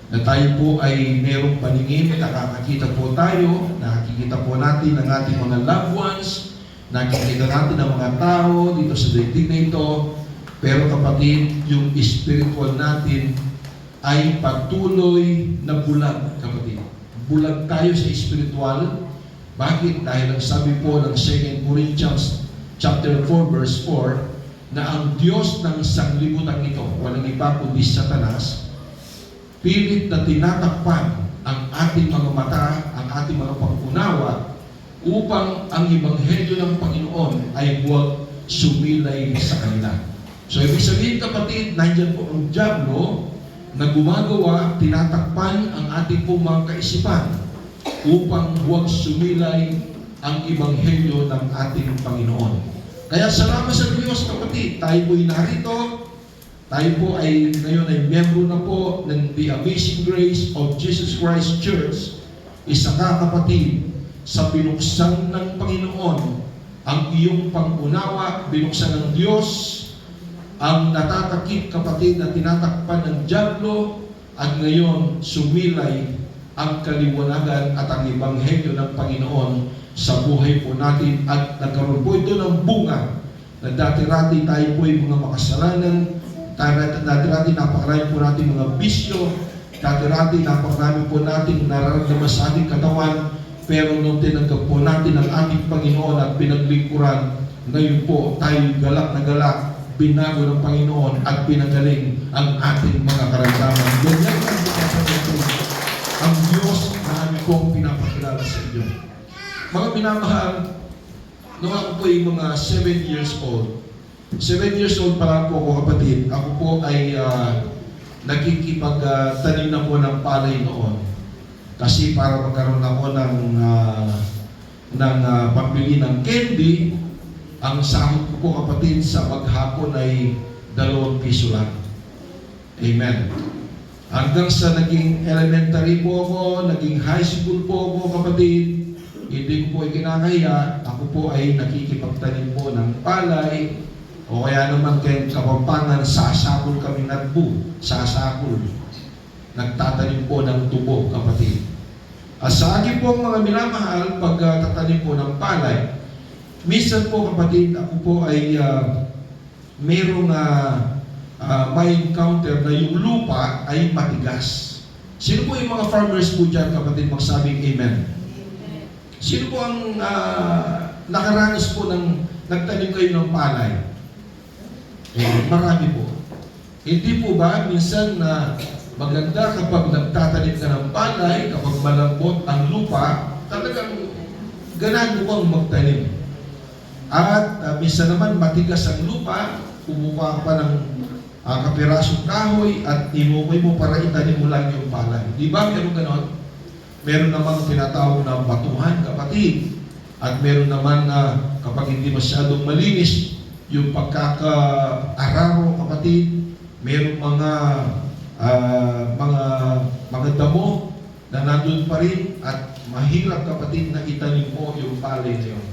na tayo po ay merong paningin, nakakakita po tayo, nakikita po natin ang ating mga loved ones, nakikita natin ang mga tao dito sa daigdig na ito, pero kapatid, yung spiritual natin ay patuloy na bulag, kapatid. Bulag tayo sa spiritual. Bakit? Dahil ang sabi po ng 2 Corinthians chapter 4 verse 4 na ang Diyos ng sanglibutan ito, walang iba kundi Satanas, pilit na tinatakpan ang ating mga mata, ang ating mga pag-unawa upang ang Ebanghelyo ng Panginoon ay huwag sumilay sa kanila. So, ibig sabihin kapatid, nandiyan po ang dyablo na gumagawa, tinatakpan ang ating pong mga kaisipan upang huwag sumilay ang Ebanghelyo ng ating Panginoon. Kaya salamat sa Diyos kapatid, tayo po'y narito. Tayo po ay ngayon ay miyembro na po ng The Amazing Grace of Jesus Christ Church. Isa ka kapatid sa binuksan ng Panginoon ang iyong pangunawa, binuksan ng Diyos ang natatakip kapatid na tinatakpan ng dyablo at ngayon sumilay ang kaliwanagan at ang Ebanghelyo ng Panginoon sa buhay po natin at nagkaroon po ito ng bunga na dati-rati tayo po ay mga makasalanan. Dati-rati napakarami po natin mga bisyo, dati-rati napakarami po natin nararamdaman sa ating katawan, pero nung tinanggap po natin ang ating Panginoon at pinaglingkuran, ngayon po tayo galak na galak, binago ng Panginoon at pinagaling ang ating mga karamdaman. Ganyan ang bukasan ang Diyos na aming pong pinapakilala sa inyo. Mga minamahal, nung ako po ay mga 7 years old, 7 years old pa lang po ako kapatid, ako po ay nakikipagtanim na po ng palay noon. Kasi para magkaroon ako ng pambili ng candy, ang sahod ko po kapatid sa maghapon ay 2 piso lang. Amen. Hanggang sa naging elementary po ako, naging high school po ako kapatid, hindi ko po ay kinakahiya, ako po ay nakikipagtanim po ng palay, o kaya naman kay Kapampangan, sasakol kami nagbu, sasakol. Nagtatanim po ng tubo, kapatid. Sa akin po mga minamahal, pagtatanim po ng palay, minsan po kapatid, ako po ay mayroong may encounter na yung lupa ay matigas. Sino po yung mga farmers po dyan, kapatid, magsabing amen? Sino po ang nakaranas po ng nagtanim kayo ng palay? Marami po. Hindi po ba minsan na maganda kapag nagtatanim ka ng palay, kapag malambot ang lupa, talagang ganaan mo bang magtanim? At minsan naman matigas ang lupa, kumuha pa ng kapirasong kahoy at inukoy mo para itanim mo lang yung palay. Di ba meron ganon? Meron namang tinatawag na batuhan, kapatid. At meron naman na kapag hindi masyadong malinis yung pagkakaararo, kapatid, meron mga damo na nandun pa rin at mahirap, kapatid, na itanim mo yung palay na yun.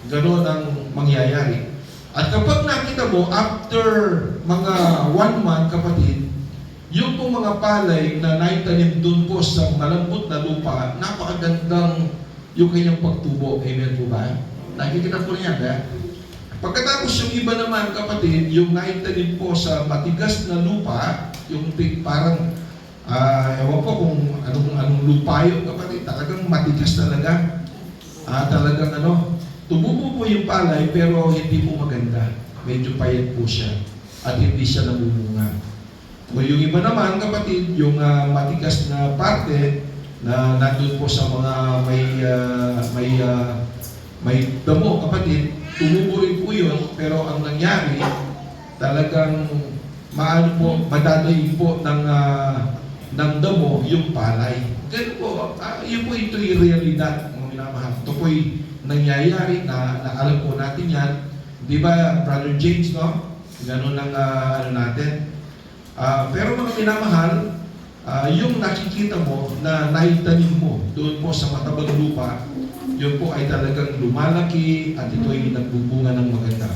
Ganon ang mangyayari. At kapag nakita mo, after mga 1 month, kapatid, yung po mga palay na naitanim doon po sa malambot na lupa, napakagandang yung kanyang pagtubo. Amen po ba? Nakikita po niya, ba? Pagkatapos yung iba naman, kapatid, yung naitanim po sa matigas na lupa, yung parang, ewan po kung anong lupa yun, kapatid, talagang matigas talaga. Talagang tumubo po yung palay, pero hindi po maganda. Medyo payat po siya. At hindi siya namumunga. O yung iba naman, kapatid, yung matigas na parte na nandun po sa mga may damo, kapatid, tumubo rin po yun, pero ang nangyari, talagang madadayin po ng damo yung palay. Ganun po, yun po ito yung realidad, mga minamahal. Ito po yung nangyayari na alam po natin yan. Di ba, Brother James, no? Ganun ang natin. Pero mga minamahal, yung nakikita mo na naitanim mo doon po sa matabang lupa, yun po ay talagang lumalaki at ito ay nagbubunga ng maganda.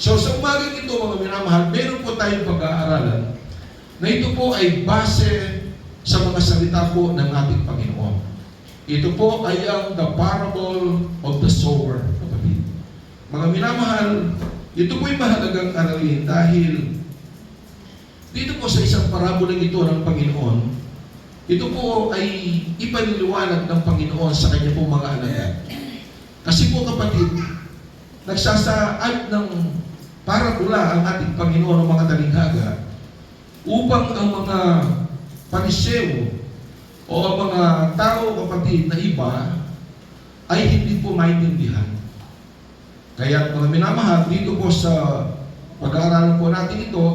So sa umagang ito, mga minamahal, meron po tayong pag-aaralan na ito po ay base sa mga salita po ng ating Panginoon. Ito po ay ang the parable of the sower, kapatid. Mga minamahal, ito po ay mahalagang aralin dahil dito po sa isang parabolang ito ng Panginoon, ito po ay ipaniliwanag ng Panginoon sa kanya po mga alagad. Kasi po kapatid, nagsasaad ng parabola ang ating Panginoon ng mga talinghaga upang ang mga Pariseo o ang mga tao, kapatid, na iba ay hindi po maintindihan. Kaya mga minamahal, dito po sa pag-aaralan po natin ito,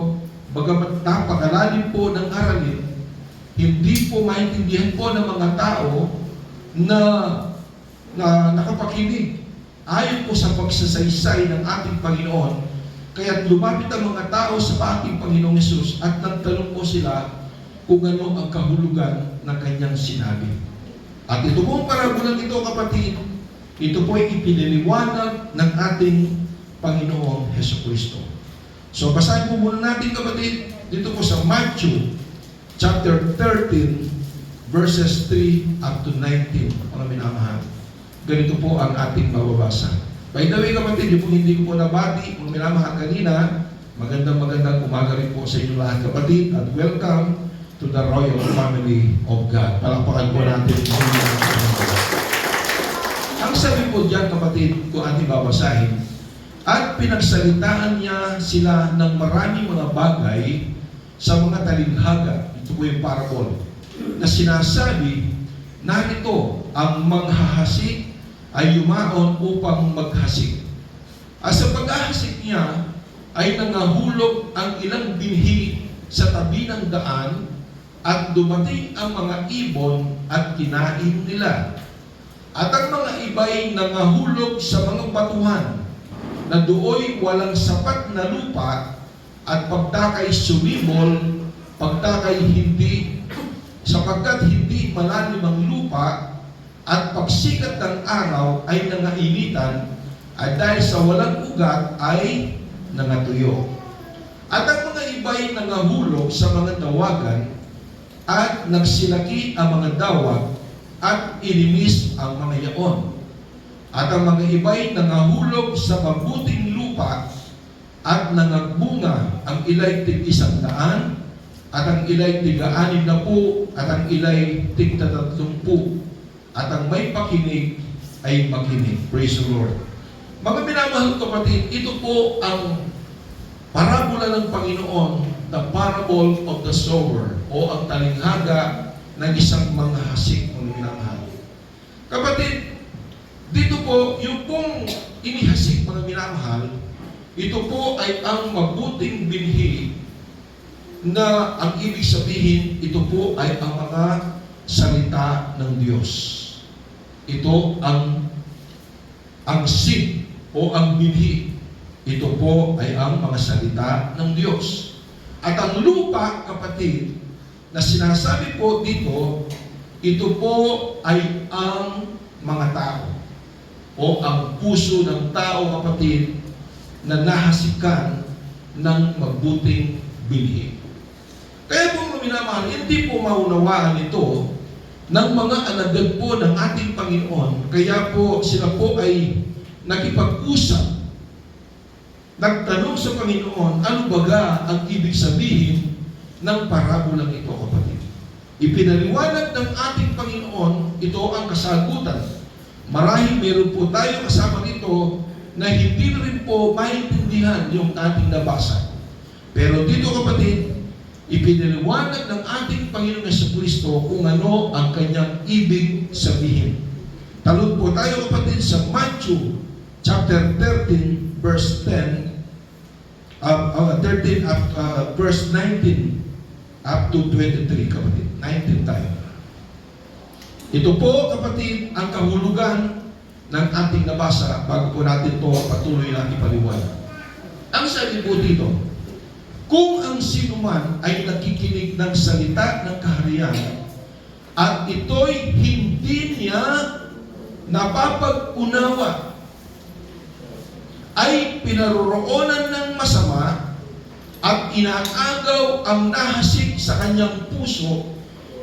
bagamat napakalalim po ng aralin, hindi po maintindihan po ng mga tao na nakapakinig ayon po sa pagsasaysay ng ating Panginoon. Kaya lumapit ang mga tao sa ating Panginoong Hesus at nagtanong po sila kung ano ang kahulugan ng kanyang sinabi. At ito pong parabolang ito, kapatid, ito po ay ipiniliwanag ng ating Panginoong Hesukristo. So, basahin po muna natin, kapatid, dito po sa Matthew chapter 13, verses 3 up to 19. Mga minamahal. Ganito po ang ating mababasa. By the way, kapatid, yung hindi ko po nabati, mga minamahal kanina, magandang umaga rin po sa inyo lahat, kapatid, at welcome to the royal family of God. Palakpakan po natin. Ang sabi po diyan, kapatid, kung ating babasahin, at pinagsalitaan niya sila ng maraming mga bagay sa mga talinghaga. Ito po yung parable na sinasabi, narito ang manghahasik ay yumaon upang maghasik. At sa paghahasik niya ay nangahulog ang ilang binhi sa tabi ng daan at dumating ang mga ibon at kinain nila. At ang mga iba'y nangahulog sa mga batuhan na dooy walang sapat na lupa at pagdakay sumibol, pagdakay hindi, sapagkat hindi malalim ang lupa at pagsikat ng araw ay nangainitan at dahil sa walang ugat ay nangatuyo. At ang mga iba'y nangahulog sa mga dawagan at nagsilaki ang mga dawag at inimis ang mga yaon. At ang mga iba'y nangahulog sa mabuting lupa at nangagbunga, ang ilay tig-100 at ang ilay tig-60 at ang ilay tig-30 at ang may pakinig ay makinig. Praise the Lord. Mga minamahal kapatid, ito po ang parabola ng Panginoon, the parable of the sower, o ang talinghaga ng isang manghahasik, mga minamahal. Kapatid, dito po, yung pong inihasik, mga minamahal, ito po ay ang mabuting binhi na ang ibig sabihin, ito po ay ang mga salita ng Diyos. Ito ang seed o ang binhi. Ito po ay ang mga salita ng Diyos. At ang lupa, kapatid, na sinasabi po dito, ito po ay ang mga tao o ang puso ng tao, kapatid, na nahasikan ng mabuting binhi. Kaya po mga minamahal, hindi po maunawaan ito ng mga alagad po ng ating Panginoon. Kaya po sila po ay nakipag-usap, nagtanong sa Panginoon, ano baga ang ibig sabihin ng parabolang ito, kapatid. Ipinaliwanag ng ating Panginoon, ito ang kasagutan. Marahil meron po tayo kasama dito na hindi rin po maintindihan yung ating nabasa. Pero dito, kapatid, ipinaliwanag ng ating Panginoong Jesucristo kung ano ang kanyang ibig sabihin. Talon po tayo, kapatid, sa Matthew chapter 13, verse 10, verse 19 up to 23, kapatid. 19 tayo. Ito po, kapatid, ang kahulugan ng ating nabasa bago po natin ito patuloy na ipaliwanag. Ang sabi po dito, kung ang sinuman ay nakikinig ng salita ng kaharian at ito'y hindi niya napapag-unawa, ay pinaroroonan ng masama at inaagaw ang nahasik sa kanyang puso,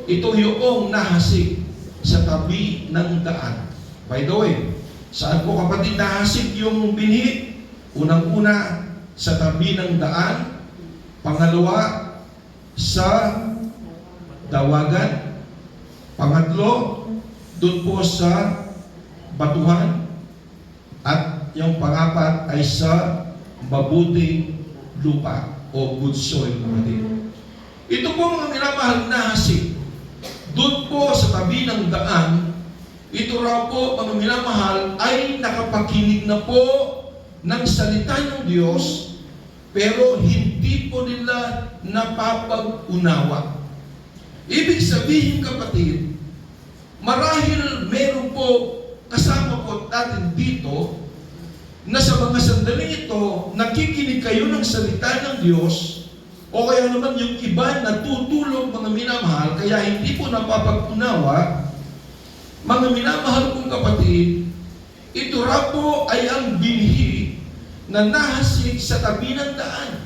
ito yung nahasik sa tabi ng daan. By the way, saan po kapatid nahasik yung binhi? Unang-una, sa tabi ng daan. Pangalawa, sa dawagan. Pangatlo, doon po sa batuhan. At yung pangapat ay sa mabuting lupa o good soil, kapatid. Ito po mga minamahal na hasik. Doon po sa tabi ng daan, ito raw po mga minamahal ay nakapakinig na po ng salita ng Diyos, pero hindi po nila napapag-unawa. Ibig sabihin, kapatid, marahil meron po kasama po natin dito na sa mga sandaling ito, nakikinig kayo ng salita ng Diyos, o kaya naman yung iba natutulog mga minamahal, kaya hindi po napapag-unawa. Mga minamahal kong kapatid, ito raw po ay ang binhi na nahasik sa tabi ng daan,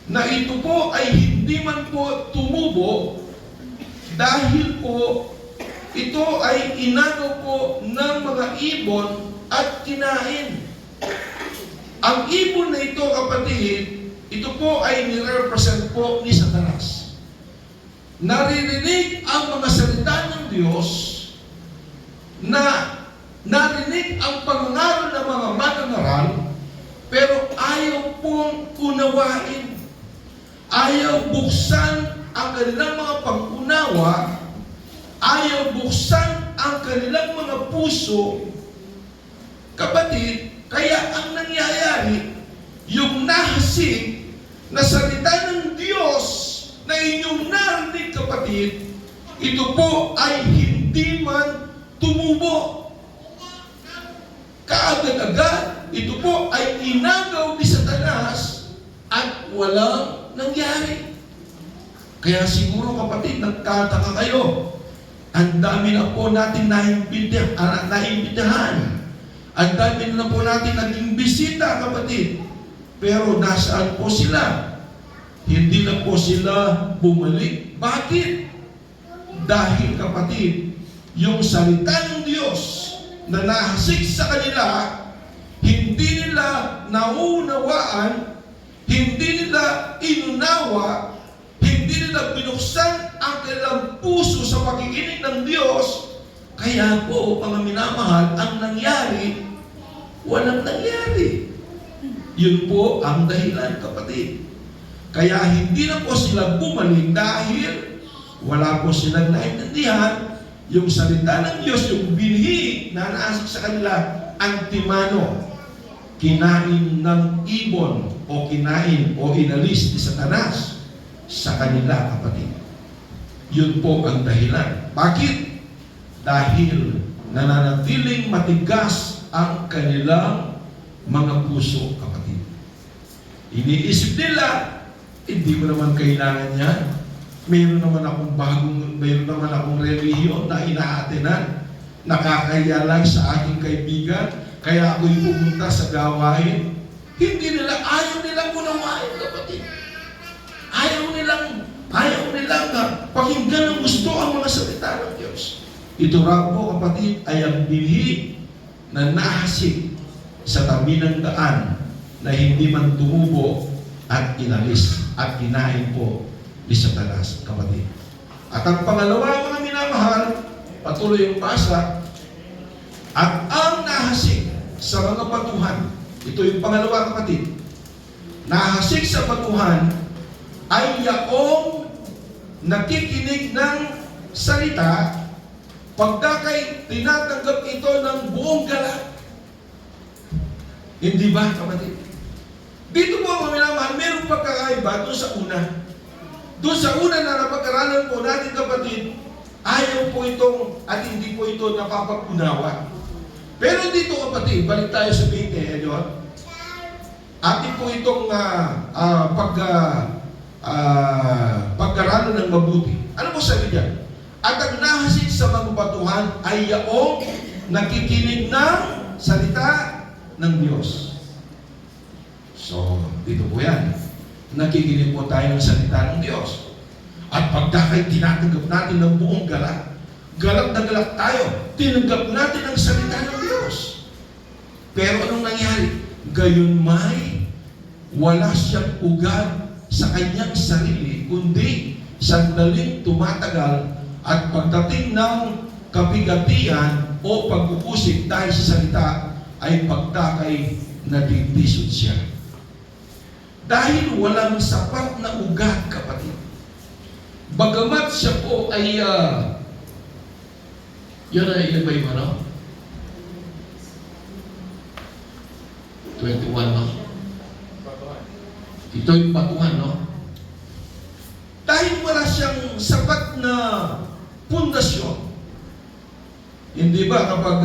na ito po ay hindi man po tumubo dahil po ito ay inagaw po ng mga ibon at kinain. Ang ibon na ito, kapatid, ito po ay nirepresent po ni Satanas. Naririnig ang mga salita ng Diyos, na narinig ang pangaral ng mga manangaral, pero ayaw pong unawain. Ayaw buksan ang kanilang mga pag-unawa, ayaw buksan ang kanilang mga puso. Kapatid, kaya ang nangyayari, yung nahasik na salita ng Diyos na inyong narinig, kapatid, ito po ay hindi man tumubo. Kaagad-agad, ito po ay inagaw ni Satanas at walang nangyari. Kaya siguro, kapatid, nagtataka kayo. Ang dami na po natin naimbitahan. Ang dami na po natin naging bisita, kapatid. Pero nasaan po sila? Hindi na po sila bumalik. Bakit? Dahil, kapatid, yung salita ng Diyos na nahasik sa kanila, hindi nila naunawaan, hindi nila inunawa, hindi nila binuksan ang kanilang puso sa pakikinig ng Diyos. Kaya po, mga minamahal, ang nangyari, walang nangyari. Yun po ang dahilan, kapatid. Kaya hindi na po sila bumalik dahil wala po silang naintindihan yung salita ng Diyos, yung binhi na naasik sa kanila, antimano, kinain ng ibon o kinain o inalis ni Satanas sa kanila, kapatid. Yun po ang dahilan. Bakit? Dahil nananatiling matigas ang kanilang mga puso, kapatid. Iniisip nila, hindi mo naman kailangan yan. Mayroon naman akong relihiyon na inaatenan. Nakakaya lang sa aking kaibigan, kaya ako'y pumunta sa gawain. Hindi nila, ayaw nilang unawain, kapatid. Ayaw nilang pakinggan ng gusto ang mga salita ng Diyos. Ito raw po, kapatid, ay ang binhi na nahasik sa tabi ng daan na hindi man tumubo at inalis at kinain po ni Satanas, kapatid. At ang pangalawa, mga minamahal, patuloy yung basa, at ang nahasik sa mga batuhan, ito yung pangalawa, kapatid, nahasik sa batuhan ay yaong nakikinig ng salita, pagdakay tinatanggap ito ng buong galak. Hindi ba, kapatid? Dito po, mga minamahal, mayroong pagkakaiba doon sa una. Doon sa una na napag-aralan po natin, kapatid, ayaw po itong at hindi po ito napapag-unawa. Pero dito, kapatid, balik tayo sa 20, Edward. Atin po itong pag-aralan ng mabuti. Ano po sabi diyan? At ang nahasik sa mga batuhan ay yaong nakikinig ng salita ng Diyos. So, dito po yan. Nakikinig po tayo ng salita ng Diyos. At pagdakay, tinatanggap natin ng buong galak. Galak na galak tayo. Tinanggap natin ang salita ng Diyos. Pero anong nangyari? Gayunmay, wala siyang ugat sa kanyang sarili, kundi sandaling tumatagal at pagdating ng kabigatian o pag-uusig dahil sa salita ay pagdakay na titisod siya. Dahil walang sapat na ugat, kapatid. Bagamat siya po ay yun ay ilan ba yung ano? 21, no? Ito yung batuhan, no? Dahil wala siyang sapat na pundasyon. Hindi ba kapag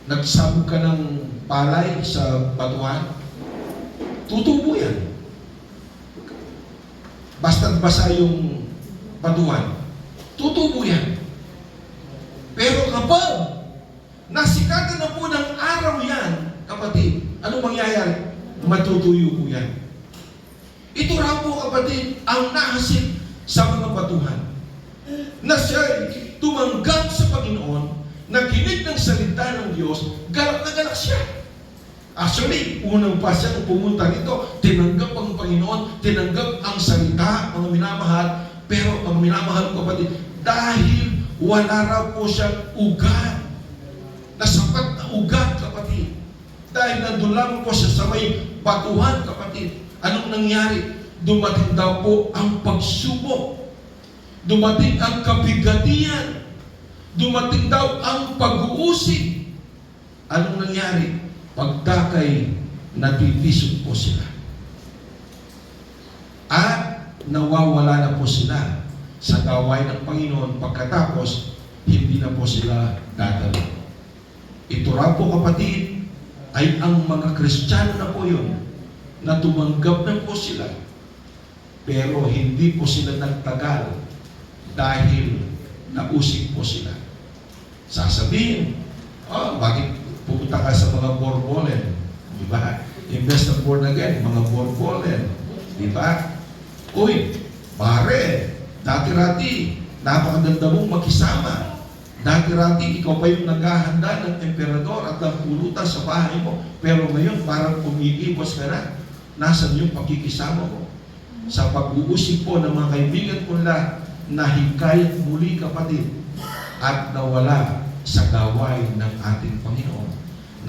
nagsabog ka ng palay sa batuhan, tutubo yan. Basta't basa yung batuhan, tutubo yan. Pero kapag nasikatan na po ng araw yan, kapatid, ano mangyayari? Matutuyo po yan. Ito raw po, kapatid, ang nahasik sa mga batuhan. Na siya tumanggap sa Panginoon, nakinig ng salita ng Diyos, galak na galak siya. Actually, unang pa siyang pumunta rito, tinanggap ang Panginoon, tinanggap ang salita, mga minamahal, pero ang minamahal ko, kapatid, dahil wala raw po siyang ugat, na sapat na ugat, kapatid. Dahil nandun lang po siya sa may batuhan, kapatid. Anong nangyari? Dumating daw po ang pagsubok. Dumating ang kabigatian. Dumating daw ang pag-uusig. Anong nangyari? Pagdakay, natitisod po sila. At nawawala na po sila sa gawain ng Panginoon pagkatapos hindi na po sila dadalo. Ito raw po, kapatid, ay ang mga Kristiyano na po yun na tumanggap na po sila pero hindi po sila nagtagal dahil nausig po sila. Sasabihin, bakit pupunta ka sa mga borbolen? Di ba? Imbes na born again, mga borbolen. Di ba? Uy, pare, dati-rati, napakaganda mong makisama. Dati-rati, ikaw pa yung naghahanda ng emperador at ng pulutan sa bahay mo. Pero ngayon, parang umiibos ka na. Nasaan yung pakikisama mo? Sa pag-uusig po ng mga kaibigan ko na nahikayat muli, kapatid, at nawala sa gawain ng ating Panginoon.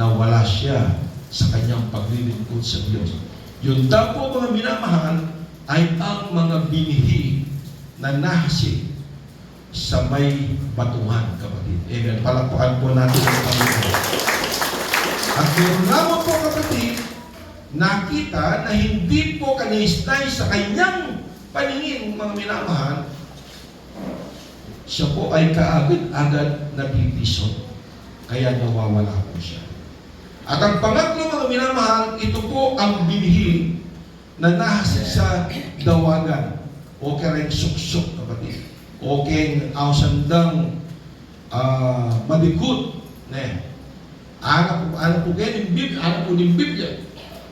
Nawala siya sa kanyang paglilingkod sa Diyos. Yun daw po, mga minamahal, ay ang mga binihi na nahasik sa may batuhan, kapatid. Amen. Palakpakan po natin ang Panginoon. At meron naman po, kapatid, nakita na hindi po kanaysnay sa kanyang paningin, mga minamahal, siya po ay kaagad-agad natitisod. Kaya nawawala po siya. At ang pangatlo, mga minamahal, ito po ang binhi na nahasik sa dawagan. O kaya suksok, kapatid. O kaya ausandang malikot. Anak po ng Biblia.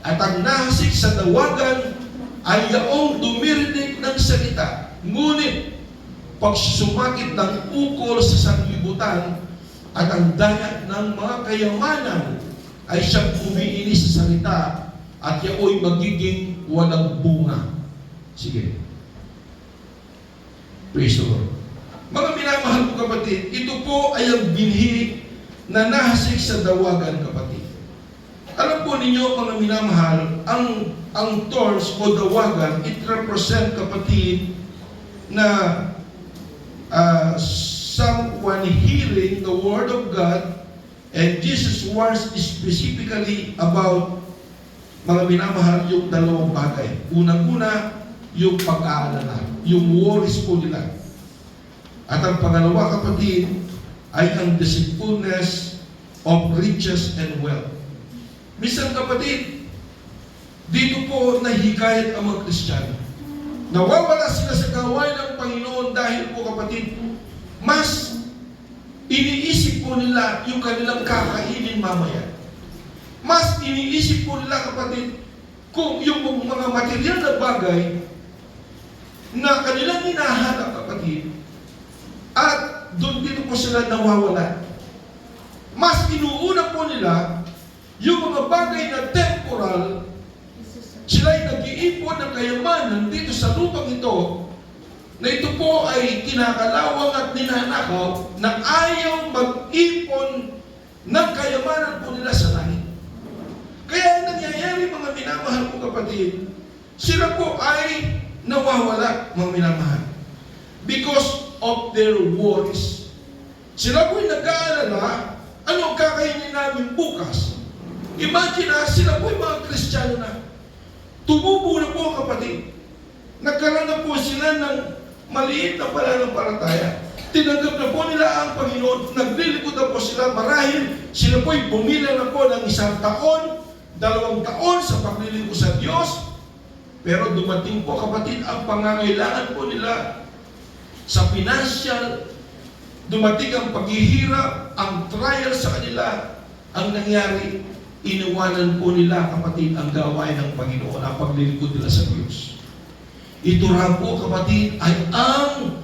At ang nahasik sa dawagan ay yaong dumirinig ng salita. Ngunit, pag sumakit ng ukol sa sanlibutan at ang dayat ng mga kayamanan ay siyang umiini sa salita at yaoy magiging walang bunga. Sige. Praise the Lord. Mga minamahal ko, kapatid, ito po ay ang binhi na nahasik sa dawagan, kapatid. Alam po ninyo, mga minamahal, ang thorns o dawagan, it represent, kapatid, na someone hearing the Word of God, and Jesus warns specifically about, mga minamahal, yung dalawang bagay. Unang-una, yung pag-aalala, yung worries po nila. At ang pangalawa, kapatid, ay ang deceitfulness of riches and wealth. Minsan, kapatid, dito po nahihikayat ang mga Kristiyano. Nawawala sila sa gawain ng Panginoon dahil po, kapatid, mas iniisip po nila yung kanilang kakainin mamaya. Mas iniisip po nila, kapatid, kung yung mga material na bagay na kanilang hinahanap, kapatid, at doon dito po sila nawawala. Mas inuuna po nila yung mga bagay na temporal. Sila'y nag-iipon ng kayamanan dito sa lupang ito, na ito po ay kinakalawang at ninanakaw, na ayaw mag-ipon ng kayamanan po nila sa langit. Kaya ang nangyayari, mga minamahal ko kapatid, sila po ay nawawala, mga minamahal, because of their worries. Sila po ay nag-aalala, ano ang kakainin namin bukas? Imagine na, sila po ay mga Kristiyano na. Tumubo na po, kapatid. Nagkaroon na po sila ng maliit na pananampalataya. Tinanggap na po nila ang Panginoon. Naglilingkod na po sila. Marahil sila po ay bumila na po ng 1 taon, 2 taon sa paglilingkod sa Diyos. Pero dumating po, kapatid, ang pangangailangan po nila sa financial. Dumating ang paghihirap, ang trial sa kanila. Ang nangyari, iniwanan po nila, kapatid, ang gawain ng Panginoon, ang paglilingkod nila sa Diyos. Ito raw po, kapatid, ay ang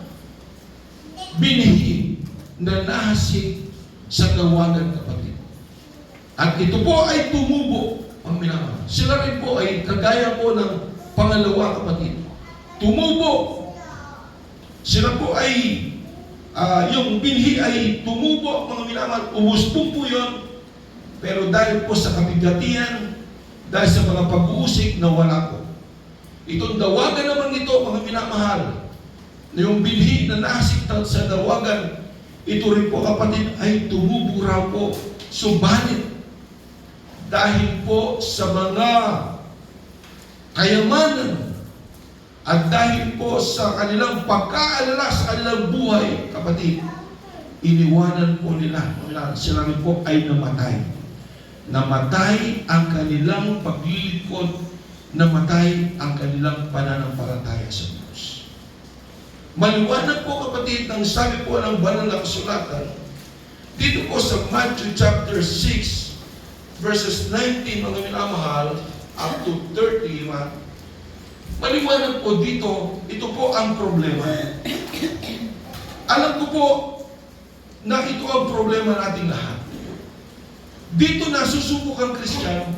binhi na nahasik sa gawanan, kapatid. At ito po ay tumubo, ang minamahal. Sila rin po ay kagaya po ng pangalawa, kapatid. Tumubo. Sila po ay, yung binhi ay tumubo, mga minamahal. Umusbong po yun. Pero dahil po sa kabigatian, dahil sa mga pag-uusik, nawala po. Itong dawagan naman ito, mga minamahal, na yung binhi na nasik sa dawagan, ito rin po, kapatid, ay tumubo raw po. Subalit, dahil po sa mga kayamanan at dahil po sa kanilang pagkaalala sa kanilang buhay, kapatid, iniwanan po nila. Sila rin po ay namatay. Namatay ang kanilang paglilingkod, namatay ang kanilang pananampalataya sa Diyos. Maliwanag po, kapatid, ng sabi po ng banal na kasulatan, dito po sa Matthew chapter 6, verses 19, mga minamahal, up to 31, maliwanag po dito, ito po ang problema. Alam ko po na ito ang problema nating lahat. Dito nasusubok ang Kristiyano.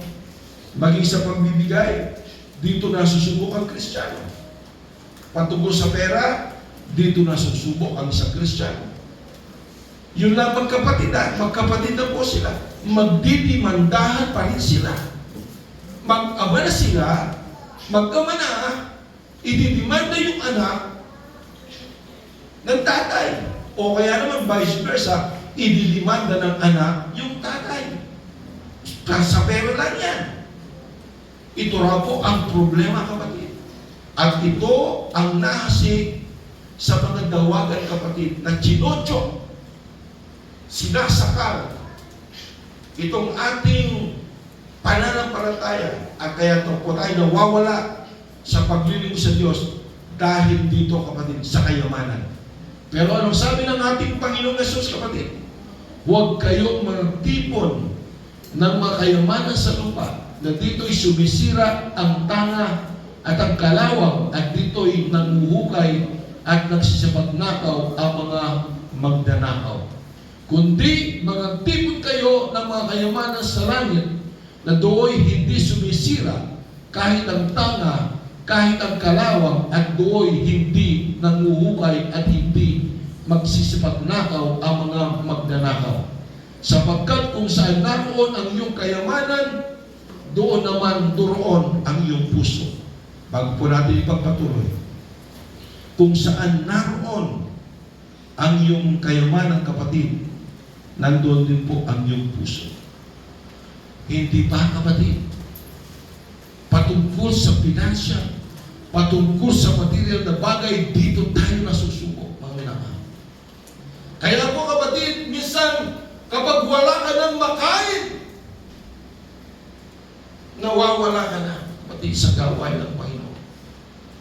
Maging sa pagbibigay, dito nasusubok ang Kristiyano. Patungkol sa pera, dito nasusubok ang isang Kristiyano. Yun lamang, kapatid, magkapatid na po sila. Magdidimandahan pa rin sila. Mag-ama na sila, mag-ama na, ididimanda yung anak ng tatay. O kaya naman vice versa, ididimanda ng anak yung tatay. Sa pera lang yan. Ito raw po ang problema, kapatid. At ito ang nahasik sa mga dawagan, kapatid, na chinotyo, sinasakal itong ating pananampalataya, at kaya ito po tayo nawawala sa paglilingkod sa Diyos dahil dito, kapatid, sa kayamanan. Pero anong sabi ng ating Panginoong Yesus, kapatid? Huwag kayong magtipon ng mga kayamanan sa lupa, na dito'y sumisira ang tanga at ang kalawang, at dito'y nanguhukay at nagsisipagnakaw ang mga magdanakaw. Kundi magtipon kayo ng mga kayamanan sa langit, na do'y hindi sumisira kahit ang tanga, kahit ang kalawang, at do'y hindi nanguhukay at hindi magsisipagnakaw ang mga magdanakaw. Sapagkat kung saan naroon ang iyong kayamanan, doon naman doroon ang iyong puso. Bago po natin ipagpatuloy, kung saan naroon ang iyong kayamanan, kapatid, nandoon din po ang iyong puso. Hindi ba, kapatid? Patungkol sa financial, patungkol sa material na bagay, dito tayo nasusuko, mga minamahal. Kaya po, kapatid, minsan, kapag wala ka ng makain, nawawala ka na, kapatid, sa gawain ng Panginoon.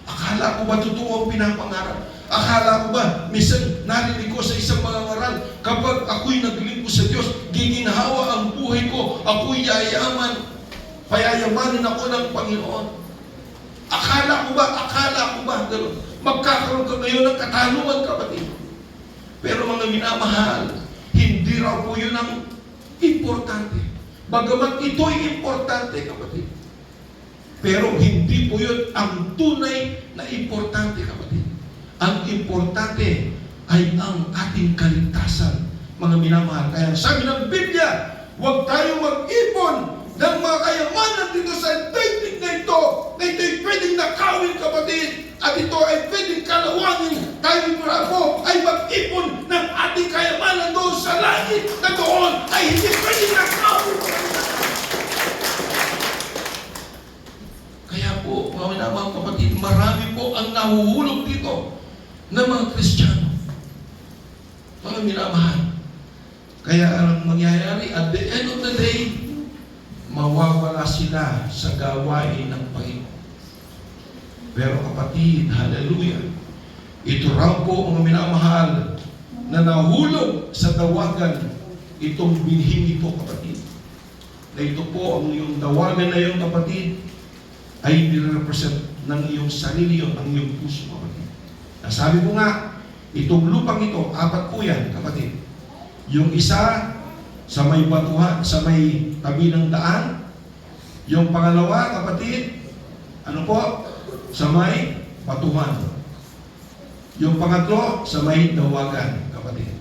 Akala ko ba totoo ang pinapangarap? Akala ko ba, minsan narinig ko sa isang mga ngaral, kapag ako'y naglingkod sa Diyos, giginhawa ang buhay ko, ako'y yayaman, payayamanin ako ng Panginoon. Akala ko ba, gano'n. Magkakaroon ka ngayon ng katanungan, kapatid. Pero mga minamahal, hindi raw po yun ang importante. Bagamat ito'y importante, kapatid. Pero hindi po yun ang tunay na importante, kapatid. Ang importante ay ang ating kaligtasan, mga minamahal. Kaya sabi ng Biblia, huwag tayong mag-ipon ng mga kayamanan dito sa daigdig na ito, na ito'y pwedeng nakawin, kapatid, at ito ay pwedeng kalawangin. Tayo bravo ay mag-ipon ng ating kayamanan doon sa langit, na doon ay hindi pwedeng nakawin. Kaya po, mga minamahal kapatid, marami po ang nahuhulog dito na mga Kristiyano. Mga minamahal. Kaya ang mangyayari, at the end of the day, mawawala sila sa gawain ng Panginoon. Pero kapatid, hallelujah, ito raw po mga minamahal na nahulog sa dawagan itong binhing ito, kapatid. Na ito po, ang iyong dawagan na iyong kapatid, ay nire-represent ng iyong sarili yun, ng iyong puso, kapatid. Nasabi ko nga, itong lupang ito, 4 po yan, kapatid. Yung isa, sa may batuhan, sa may tabi ng daan. Yung pangalawa, kapatid, ano po? Sa may batuhan. Yung pangatlo, sa may dawagan, kapatid.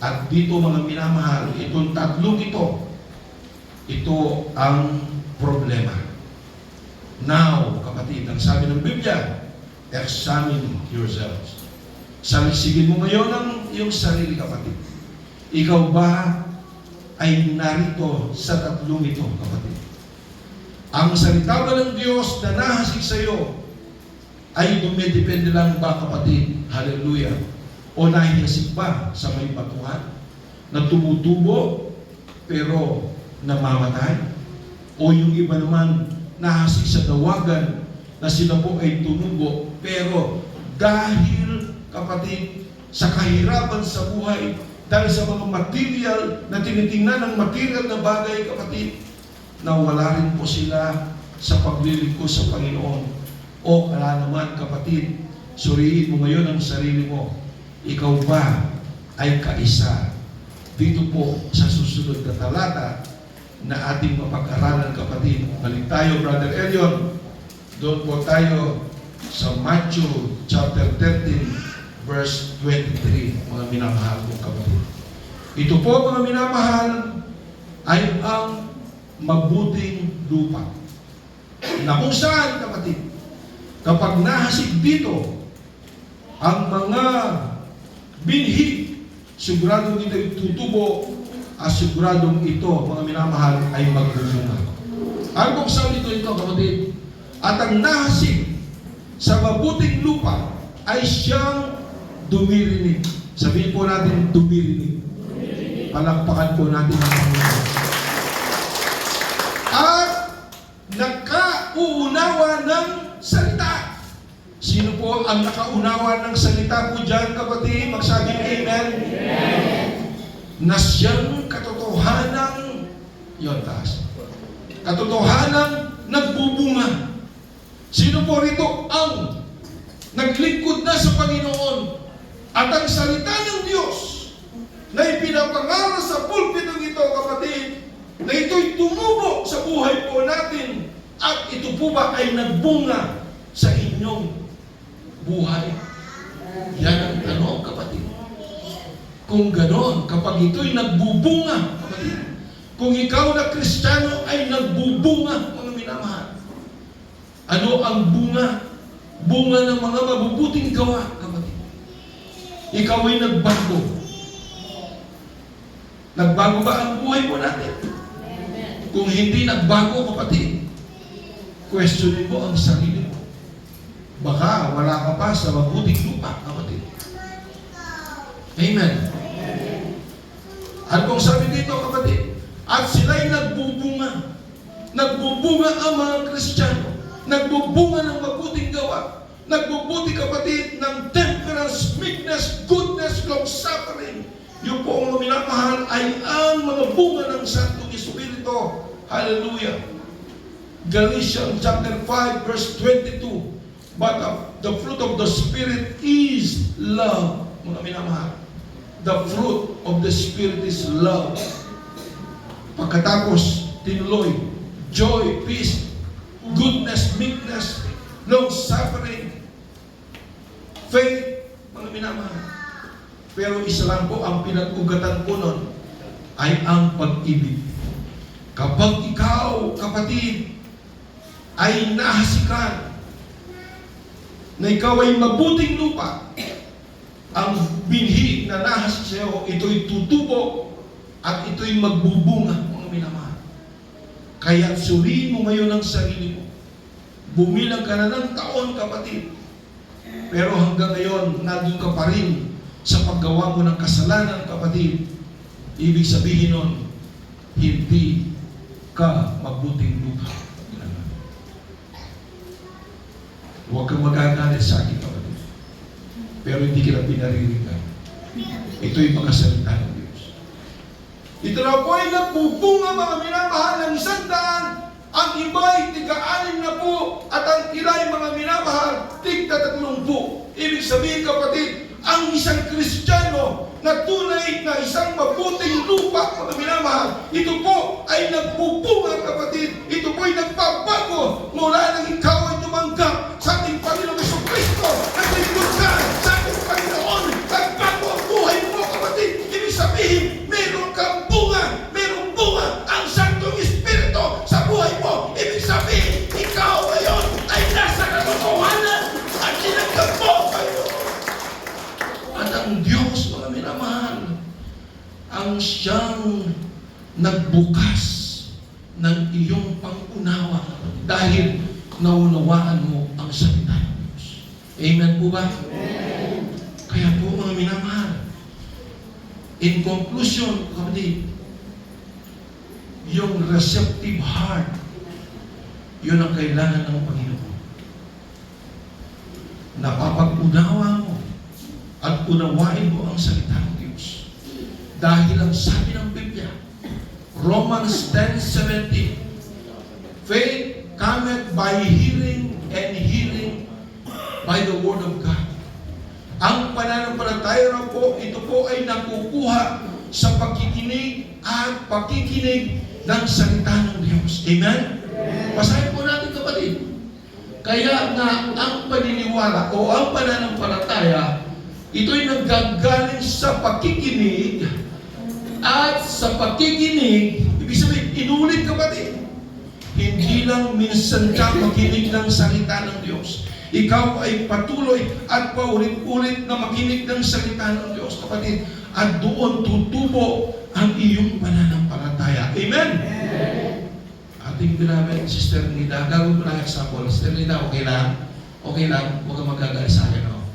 At dito mga minamahal, itong tatlong ito ang problema. Now, kapatid, ang sabi ng Biblia, examine yourselves. Salisigin mo ngayon ang iyong sarili, kapatid. Ikaw ba ay narito sa tatlong ito, kapatid? Ang salita ba ng Diyos na nahasik sa iyo ay dumidepende lang ba, kapatid? Hallelujah. O nahihasik ba sa may batuhan na tumutubo pero namamatay? O yung iba naman nahasik sa dawagan na sila po ay tumubo pero dahil, kapatid, sa kahirapan sa buhay, dahil sa mga material na tinitingnan ng material na bagay, kapatid, na wala rin po sila sa paglilingkod sa Panginoon. O kaya naman, kapatid, suriin mo ngayon ang sarili mo. Ikaw ba ay kaisa dito po sa susunod na talata na ating mapag-aralan, kapatid? Balik tayo, Brother Elion. Doon po tayo sa Matthew chapter 13, verse 23, mga minamahal kong kapatid. Ito po, mga minamahal, ay ang mabuting lupa. Na kung saan, kapatid, kapag nahasik dito ang mga binhi, siguradong ito'y tutubo at siguradong ito, mga minamahal, ay magbubunga. Ang kung saan ito, kapatid, at ang nahasik sa mabuting lupa ay siyang dumirinig. Sabihin po natin, dumirinig. Palakpakan po natin ang Panginoon. At nakauunawa ng salita. Sino po ang nakaunawa ng salita po dyan, kapatid? Magsabi amen. Na siyang katotohanan, yun, taas. Katotohanan nagbubunga. Sino po rito ang naglingkod na sa Panginoon at ang salita ng Diyos na ipinapangaral sa pulpitong ito, kapatid, na ito'y tumubo sa buhay po natin at ito po ba ay nagbunga sa inyong buhay? Yan ang tanong, kapatid. Kung ganon, kapag ito'y nagbubunga, kapatid, kung ikaw na Kristiyano ay nagbubunga, mga minamahal, ano ang bunga? Bunga ng mga mabubuting gawa, kapatid. Ikaw ay nagbago. Nagbago ba ang buhay mo natin? Kung hindi nagbago, kapatid, questionin mo ang sarili mo. Baka wala ka pa sa mabuting lupa, kapatid. Amen. At kung sabi dito, kapatid, at sila'y nagbubunga. Nagbubunga ang mga Kristiyano. Nagbubunga ng mabuting gawa. Nagbubuti, kapatid, ng temperance, meekness, goodness, long-suffering. Yung po ang minamahal ay ang mga bunga ng Santong Espiritu. Hallelujah. Galatians chapter 5 verse 22. But the fruit of the Spirit is love. Mga minamahal, the fruit of the Spirit is love. Pagkatapos, tinuloy, joy, peace, goodness, meekness, long-suffering, faith, mga minamahal. Pero isa lang po ang pinag-ugatan po nun ay ang pag-ibig. Kapag ikaw, kapatid, ay nahasikan na ikaw ay mabuting lupa, ang binhi na nahas sa iyo, ito'y tutubo at ito'y magbubunga, mga minamahal. Kaya suriin mo ngayon ang sarili mo. Bumilang ka na ng taon, kapatid. Pero hanggang ngayon, nandun ka pa rin sa paggawa mo ng kasalanan, kapatid. Ibig sabihin nun, hindi ka mabuting lupa. Huwag kang magagalit sa akin, kapatid. Pero hindi kita pinaririgan. Ito'y mga salita ng Diyos. Ito na po ay nagbubunga, mga minamahal, ng 100. Ang iba ay tig-6 na po. At ang ilan, mga minamahal, tig-30. Ibig sabihin, kapatid, ang isang Kristiyano na tunay na isang mabuting lupa, mga minamahal, ito po ay nagbubunga, kapatid. Ito po ay nagbabago mula nang ikaw ay tumanggap sa ating Panginoong Jesucristo. Naglingkod ka sa ating Panginoon. Nagbago ang buhay mo, kapatid. Ibig sabihin, meron kang bunga. Merong bunga ang Santong Espiritu sa buhay mo. Ibig sabihin, ikaw ngayon ay nasa katotohanan at tinanggap mo kayo. At ang Diyos, mga minamahal, ang siyang nagbukas ng iyong pangunawa dahil naunawaan mo ang salita ng Diyos. Amen po ba? Amen. Kaya po, mga minamahal, in conclusion, kapatid, yung receptive heart, yun ang kailangan ng Panginoon. Napapag-unawa mo at unawain mo ang salita ng Diyos. Dahil ang sabi ng Biblia, Romans 10:17, faith cometh by hearing, and hearing by the word of God. Ang pananampalataya raw po, ito po ay nakukuha sa pakikinig at pakikinig ng salita ng Diyos. Amen? Basahin po natin, kapatid. Kaya nga ang paniniwala o ang pananampalataya, ito'y naggagaling sa pakikinig at sa pakikinig, ibig sabihin, inulit, kapatid. Hindi lang minsan ka makinig ng salita ng Diyos. Ikaw ay patuloy at paulit-ulit na makinig ng salita ng Diyos, kapatid. At doon tutubo ang iyong pananampalataya. Amen? Ating beloved Sister Nida, gagawin mo lang example. Sister Nida, okay lang? Okay lang? Huwag kang magagalit sa akin, no?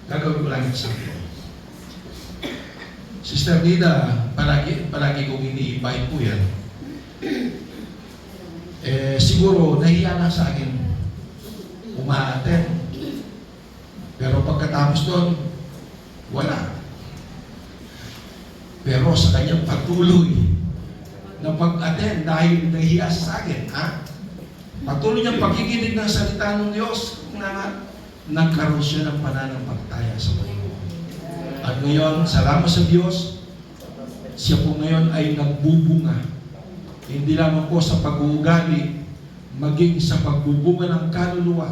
Gagawin mo lang example. Sister Nida, palagi kong ini-invite po yan. Siguro, nahiya lang sa akin umaaten. Pero pagkatapos doon, wala. Pero sa kanyang patuloy na pag-attend dahil nahiya sa akin, patuloy niyang pakikinig ng salita ng Diyos, nagkaroon siya ng pananampalataya sa Panginoon. At ngayon, salamat sa Diyos, siya po ngayon ay nagbubunga. Hindi lamang po sa pag-uugali, maging sa pagbubunga ng kaluluwa.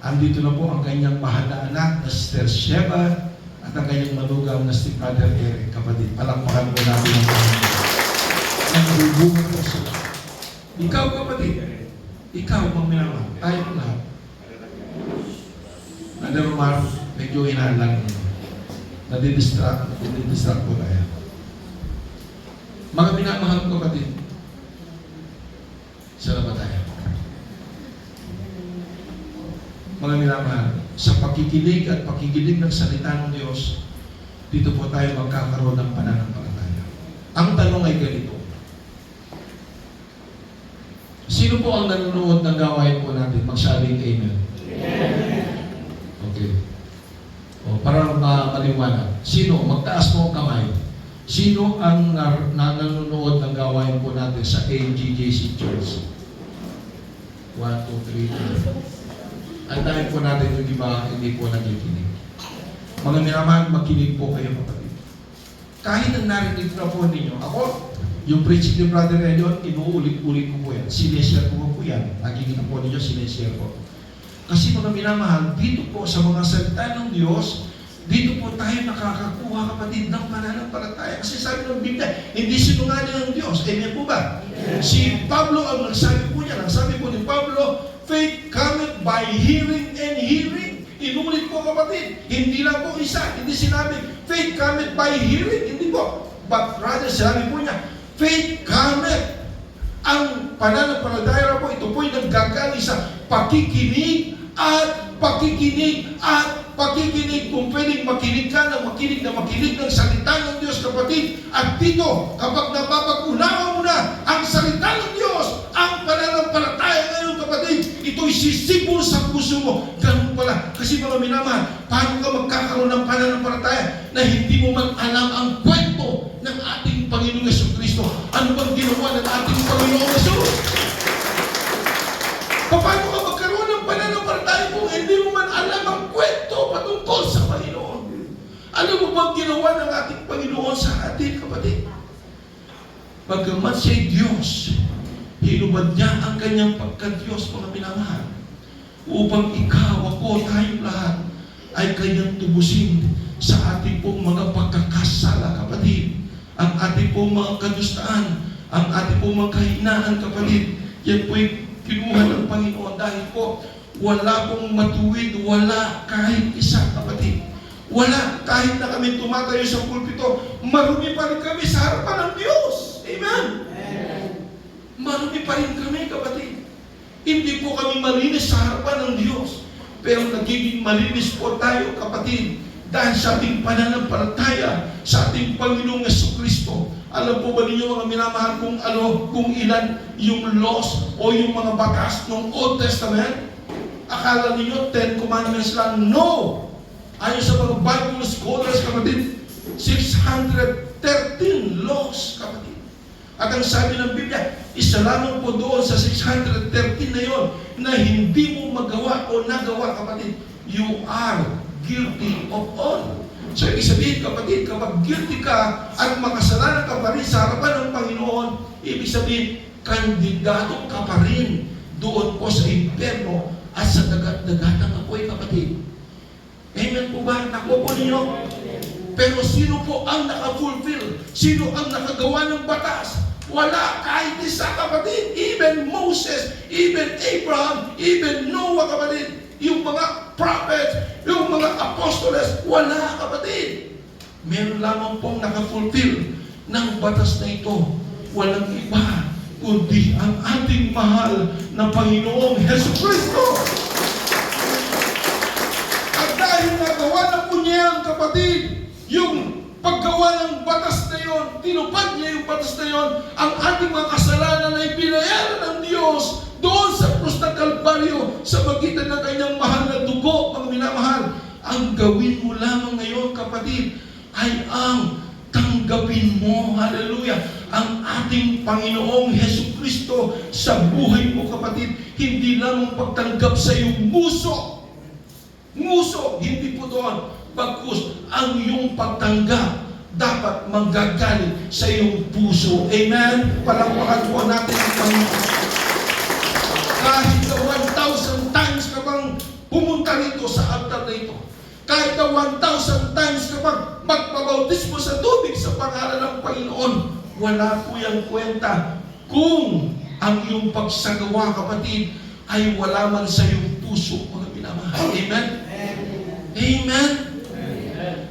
Andito na po ang kanyang mahal na anak na Sister Sheba at ang kanyang manugang na si Father Eric. Kapatid, palakpakan po natin ang Panginoon. Nagbubunga po sila. Ikaw, kapatid, ikaw, maminaman, tayo po lahat. Brother Omar, medyo hinahalang nyo. Nadidistract po tayo. Mga minamahal ko, kapatid, salamat tayo. Mga minamahal, sa pakikinig at pakikinig ng salita ng Diyos, dito po tayo magkakaroon ng pananampalataya. Ang tanong ay ganito. Sino po ang nanonood ng gawain po natin? Magsabing amen. Okay. O, para maliwanag. Sino? Magtaas mo ang kamay. Sino ang nanonood ng gawain po natin sa AGJC Church? 1, 2, 3, 4. Ang dahil po natin yung iba, hindi po nakikinig. Mga minamahal, makinig po kayo kapatid. Kahit ang narinig na po ninyo, ako, yung preaching ni Brother Elion, inuulit-ulit ko po yan. Sineshare ko po yan. Nakikita po ninyo, sineshare ko. Kasi mga minamahal, dito po sa mga salita ng Diyos, dito po tayo nakakakuha kapatid ng pananampalataya. Kasi sabi ng Biblia, hindi sinungaling ang Diyos. Amen po ba? Yes. Si Pablo ang nagsabi po niya, nagsabi po ni Pablo, faith cometh by hearing and hearing. Inulit po kapatid, hindi lang po isa, hindi sinabi, faith cometh by hearing, hindi po. But rather, sinabi po niya, faith cometh. Ang pananampalataya po, ito po yung naggagaling sa pakikinig at pakikinig at pakikinig. Kung pwedeng makinig ka na makinig ng salita ng Diyos kapatid. At dito, kapag napapag-unawa mo na ang salita ng Diyos, ang pananampalataya ngayon kapatid, ito'y sisipol sa puso mo. Ganun pala. Kasi mga minamahal, paano ka magkakaroon ng pananampalataya na hindi mo man alam ang kwento ng ating Panginoong Jesucristo? Ano bang ginawa ng ating Panginoong Jesus? Paano ka magkaroon ng pananampalataya kung hindi mo man alam ang kwento patungkol sa Panginoon? Ano mo bang ginawa ng ating Panginoon sa atin, kapatid? Bagamat siya'y Diyos, hinubad niya ang kanyang pagka-Diyos, mga minamahal, upang ikaw, ako, tayong lahat, ay kanyang tubusin sa ating pong mga pagkakasala, kapatid. Ang ating pong mga kadustaan, ang ating pong mga kahinaan, kapatid. Yan po'y kinuha ng Panginoon dahil po wala pong matuwid, wala kahit isa, kapatid. Wala, kahit na kami tumatayo sa pulpito, marumi pa rin kami sa harapan ng Diyos. Amen? Amen. Marumi pa rin kami, kapatid. Hindi po kami malinis sa harapan ng Diyos. Pero nagiging malinis po tayo, kapatid, dahil sa ating pananampalataya sa ating Panginoong Jesucristo. Alam po ba ninyo mga minamahal kung ilan yung laws o yung mga batas ng Old Testament? Akala ninyo 10 commandments lang? No! Ayon sa mga Bible scholars, kapatid, 613 laws, kapatid. At ang sabi ng Biblia, isa lamang po doon sa 613 na yon na hindi mo magawa o nagawa, kapatid. You are guilty of all. So, ibig sabihin, kapatid, kapag guilty ka at makasalanan ka pa rin sa harapan ng Panginoon, ibig sabihin, kandidato ka pa rin doon po sa impyerno at sa dagat-dagatang apoy, kapatid. Amen po ba? Nakuha po ninyo? Pero sino po ang naka-fulfill? Sino ang nakagawa ng batas? Wala, kahit isa, kapatid. Even Moses, even Abraham, even Noah, kapatid. Yung mga prophets, yung mga apostoles, wala, kapatid. Meron lamang pong naka-fulfill ng batas na ito. Walang iba, kundi ang ating mahal na Panginoong Jesucristo. At dahil nagawa na po niya, kapatid, yung paggawa ng batas na yon, tinupad niya yung batas na yon, ang ating mga kasalanan ay binayaran ng Diyos doon sa krus ng Kalbaryo sa magitan ng kanyang mahal na dugo, mga minamahal. Ang gawin mo lamang ngayon, kapatid, ay ang tanggapin mo, hallelujah, ang ating Panginoong Jesucristo sa buhay mo, kapatid. Hindi lamang pagtanggap sa iyong muso. Muso, hindi po doon. Bagkus, ang iyong pagtanggap dapat manggagaling sa iyong puso. Amen? Palakpakan po natin ang Panginoon. Kahit na 1,000 times ka bang pumunta rito sa altar na ito, kahit na 1,000 times ka bang magpabautismo sa tubig sa pangalan ng Panginoon, wala po yung kwenta kung ang iyong pagsagawa, kapatid, ay wala man sa iyong puso, mga minamahal. Amen? Amen?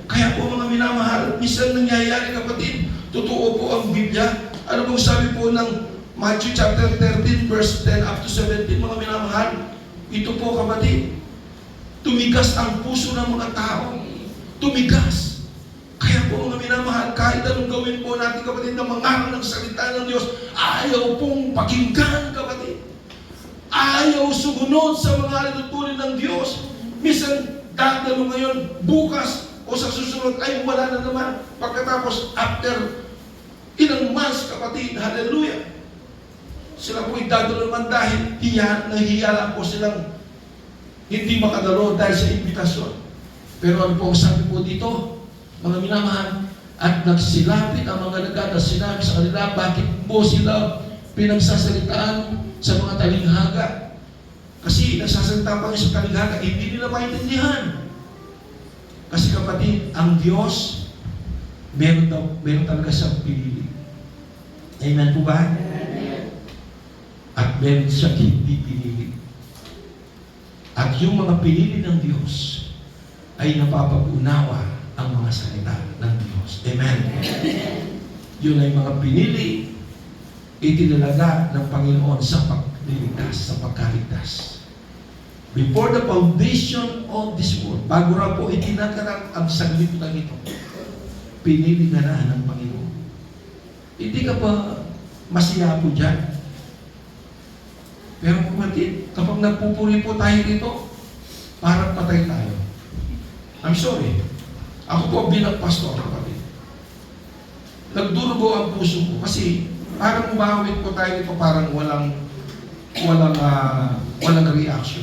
Kaya po mga minamahal, minsan nangyayari, kapatid, totoo po ang Biblia. Ano bang sabi po ng Matthew chapter 13 verse 10 up to 17, mga minamahal? Ito po, kapatid, tumigas ang puso ng mga tao. Tumigas. Kaya po mga minamahal, kahit anong gawin po natin, kapatid, na mangaral ng salita ng Diyos, ayaw pong pakinggan, kapatid. Ayaw sumunod sa mga tutunin ng Diyos. Minsan, dadalo ngayon, bukas, o sa susunod ay wala na naman. Pagkatapos, after ilang months, kapatid, hallelujah, Sila po idadalo naman dahil nahiya lang po silang hindi makadalo dahil sa imbitasyon. Pero ano po ang sabi po dito, mga minamahal, at nagsilapit ang mga nagad at sinabi sa kanila, bakit po sila pinagsasalitaan sa mga talinghaga? Kasi nagsasalita pa rin sa talinghaga, hindi nila maintindihan. Kasi kapatid, ang Diyos, meron talaga siyang pinili. Amen po ba? Amen. At meron siyang hindi pinili. At yung mga pinili ng Diyos ay napapag-unawa ang mga salita ng Diyos. Amen. Yun ay mga pinili, itinalaga ng Panginoon sa pagliligtas, sa pagkaligtas. Before the foundation of this world, bago na po itinaganap ang sanglibutan ito, pinili ka na ng Panginoon. Hindi ka pa masaya po dyan. Pero kapatid, kapag nagpupuri po tayo dito, parang patay tayo. I'm sorry. Ako po bilang pastor, kapatid. Nagdurugo ang puso ko kasi parang umawit po tayo dito, parang walang reaction.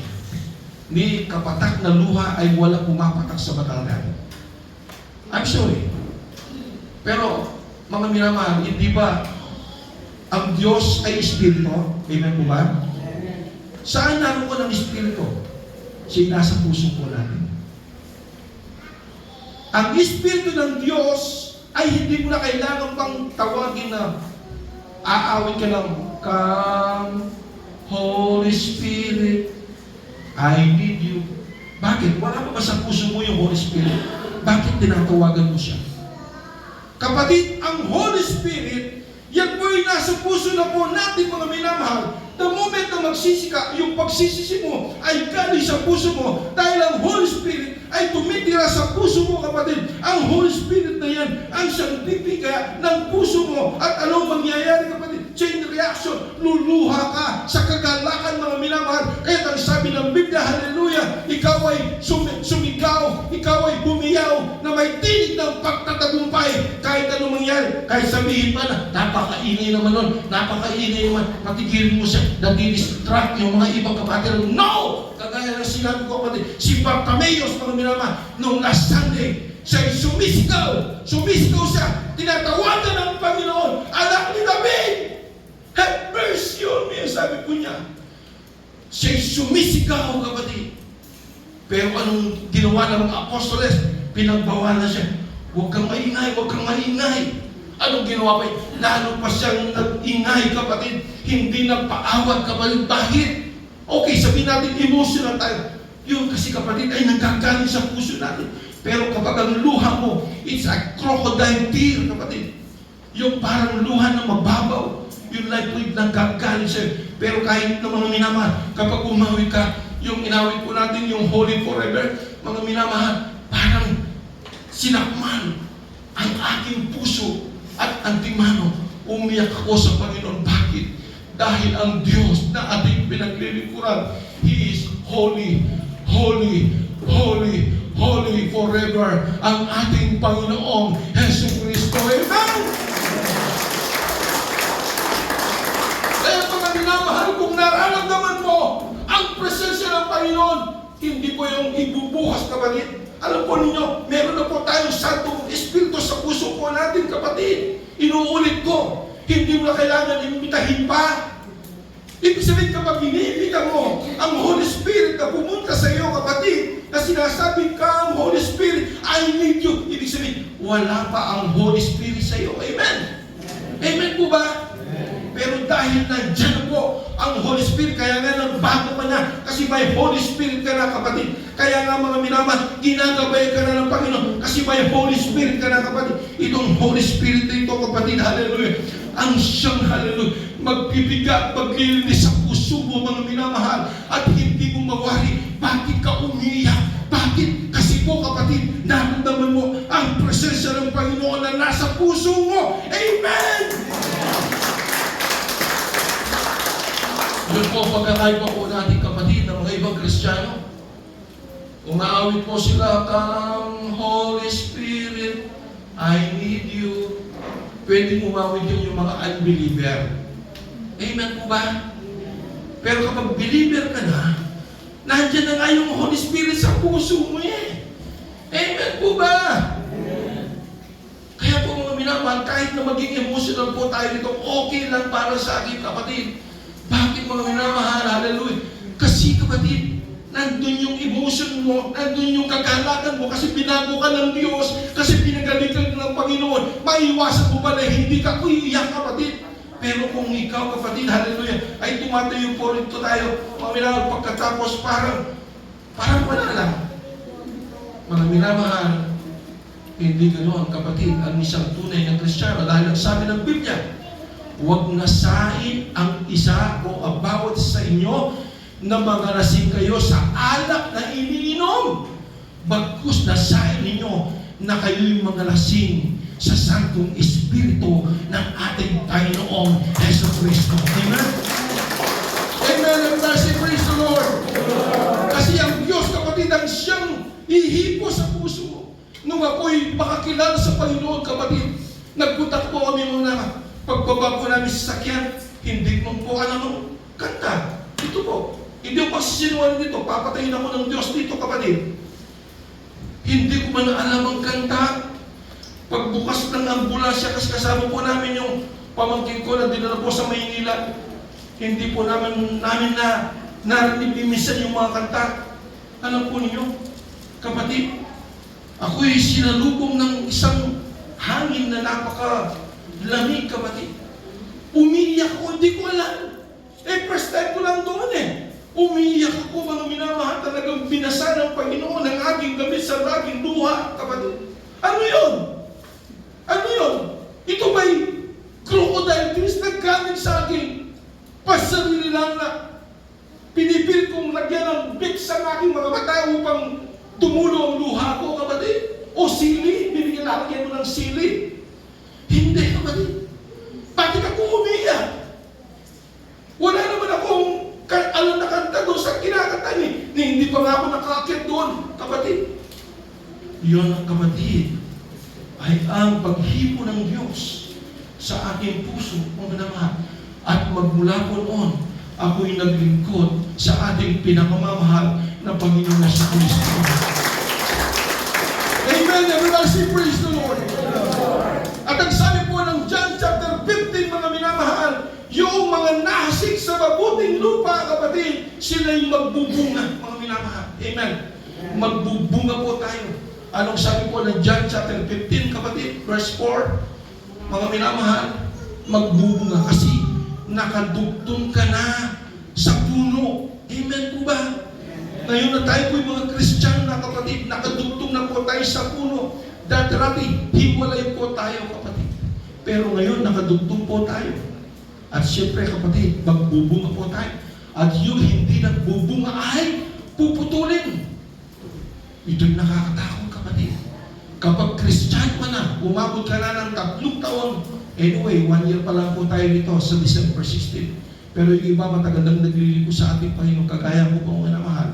Ni kapatak na luha ay walang pumapatak sa batalan. I'm sorry. Pero, mga minamahal, hindi ba ang Diyos ay Espiritu? Amen po ba? Saan naroon ang Espiritu? Siya nasa puso po natin. Ang Espiritu ng Diyos ay hindi mo na kailangan pang tawagin na aawit ka lang, come, Holy Spirit, I need you. Bakit? Wala pa ba sa puso mo yung Holy Spirit? Bakit tinatawagan mo siya? Kapatid, ang Holy Spirit, yan po ay nasa puso na po natin, mga minamahal. The moment na magsisika, yung pagsisisi mo ay galing sa puso mo dahil ang Holy Spirit ay tumitira sa puso mo, kapatid. Ang Holy Spirit na yan ang siyang bibigay ng puso mo. At anong mangyayari, kapatid? Chain reaction. Luluha ka sa kagalakan, mga minamahal. Kaya ang sabi ng Biblia, hallelujah, ikaw ay sumigaw, ikaw ay bumiyaw na may tinig ng pagtatagumpay. Kahit anong mangyari, kahit sabihin pa na, napakaingay naman nun, napakaingay naman, patigilin mo siya, nadi-distract yung mga ibang kapatid. No! Kagaya ng sinabi ko, kapatid, si Bartimaeus, mga minamahal, nung last Sunday, siya'y sumisigaw siya, tinatawagan ng Panginoon, anak ni David, have mercy on me, sabi po niya. Siya'y sumisigaw, kapatid. Pero anong ginawa ng mga apostoles? Pinagbawalan siya. Huwag kang maingay, huwag kang maingay. Anong ginawa pa? Lalo pa siyang nag-ingay, kapatid. Hindi nagpaawat, kapatid. Bakit? Okay, sabihin natin, emotional tayo. Yun kasi, kapatid, ay nagkagaling sa puso natin. Pero kapag ang luha mo, it's a crocodile tear, kapatid. Yung parang luha na mababaw. Yung life fluid nagkagaling sa'yo. Pero kahit na mga minamahal, kapag umawit ka, yung inawit po natin, yung Holy Forever, mga minamahal, parang sinakman ang aking puso at ang timano. Umiyak ako sa Panginoon. Bakit? Dahil ang Diyos na ating pinaglilingkuran, He is holy, holy, holy, holy forever. Ang ating Panginoong Hesus Kristo. Amen! Kaya mga minamahal, kung nararamdaman mo ang presensya ng Panginoon, hindi po yung ibubukas, kapatid. Alam po ninyo, meron na po tayong Santong Espiritu sa puso po natin, kapatid. Inuulit ko, hindi mo na kailangan imbitahin pa. Ibig sabihin, kapag iniimbita mo ang Holy Spirit na pumunta sa iyo, kapatid, na sinasabi ka, Holy Spirit, I need you. Ibig sabihin, wala pa ang Holy Spirit sa iyo. Amen? Amen po ba? Pero dahil nandiyan po ang Holy Spirit, kaya nga nagbago ka na, kasi may Holy Spirit ka na, kapatid. Kaya nga, mga minamahal, ginagabay ka na ng Panginoon, kasi may Holy Spirit ka na, kapatid. Itong Holy Spirit na ito, kapatid, hallelujah, ang siyang, hallelujah, magbibigat, maglilinis sa puso mo, mga minamahal, at hindi mo mawari. Bakit ka umiiyak? Bakit? Kasi po, kapatid, naramdaman mo ang presensya ng Panginoon na nasa puso mo. Amen! Yun po pagkakaiba po natin, kapatid, ng mga ibang Kristiyano. Umaawit po sila, come Holy Spirit, I need you. Pwede umawit yun yung mga unbeliever. Amen po ba? Pero kapag believer ka na, nandiyan na nga yung Holy Spirit sa puso mo eh. Amen po ba? Kaya po mga minamahal, kahit na maging emotional po tayo dito, okay lang para sa akin kapatid. Bakit mga minamahal? Hallelujah. Kasi kapatid, nandun yung emotion mo, nandun yung kagalakan mo, kasi binago ka ng Diyos, kasi pinagalitan ka ng Panginoon. Maiwasan mo ba na hindi ka iiyak kapatid? Pero kung ikaw kapatid, hallelujah, ay tumatayo po rito tayo, mga minamahal, pagkatapos parang wala lang. Mga minamahal, hindi ganoon kapatid ang isang tunay na Kristiyano, dahil ang sabi ng Biblia, huwag nasain ang isa o ang bawat sa inyo na mga lasing kayo sa alak na iniinom. Bagkus nasain ninyo na kayo'y mga lasing sa Santong Espiritu ng ating Panginoong Jesucristo. Amen? Amen. And praise the Lord. Kasi ang Diyos kapatid ang siyang ihipo sa puso mo. Nung ako'y makakilala sa Panginoon kapatid, nagpunta po kami muna. Pagbaba po namin sa sakyan, hindi mo po alam ang kanta. Ito po. Hindi ko pagsisinuan dito. Papatayin ako ng Diyos dito kapatid. Hindi ko man alam ang kanta. Pagbukas ng ambulansya, kasi kasama po namin yung pamangkin ko na dinala po sa Maynila. Hindi po namin na narinig minsan yung mga kanta. Alam po ninyo, kapatid, ako'y sinalubong ng isang hangin na napaka-lamig, kapatid. Umiiyak ko, hindi ko alam. First time ko lang doon Umiiyak ako, mga minamahal, talagang binasa ng Panginoon ang aking gamit sa aking luha, kapatid. Ano yun? Ano yun? Ito ba'y crocodile tears na galing sa akin? Pasarili lang na pinipilit kong lagyan ng bits sa aking mga mata upang tumulo ang luha ko, kapatid. O sili, lalagyan mo ng sili. Hindi, kapatid. Bakit ako umiiyak? Wala naman akong alam na kanta doon sa kinakanta ni hindi pa nga ako nakakit doon, kapatid. Yun ang kapatid, ay ang paghipo ng Diyos sa aking puso, mga minamahal. At magmula po noon, ako'y naglingkod sa ating pinakamamahal na Panginoon na sa Kristo. Amen. Everybody say praise the Lord. At ang sabi po ng John chapter 15, mga minamahal, yung mga nasik sa mabuting lupa, kapatid, sila'y magbubunga, mga minamahal. Amen. Magbubunga po tayo. Anong sabi po ng John chapter 15, kapatid, verse 4? Mga minamahal, magbubunga kasi nakadugtong ka na sa puno. Amen po ba? Ngayon na tayo po yung mga Kristiyano na kapatid, nakadugtong na po tayo sa puno. Dati hiwalay po tayo, kapatid. Pero ngayon, nakadugtong po tayo. At siyempre kapatid, magbubunga po tayo. At yung hindi nagbubunga ay puputulin. Ito'y nakakatakot, kapatid. Kapag Kristiyano ka na, umabot ka na ng 3 taon, anyway, 1 year pa lang po tayo dito sa December 16. Pero yung iba matagal nang nagliligo sa ating Panginoon, kagaya mo po mga mahal.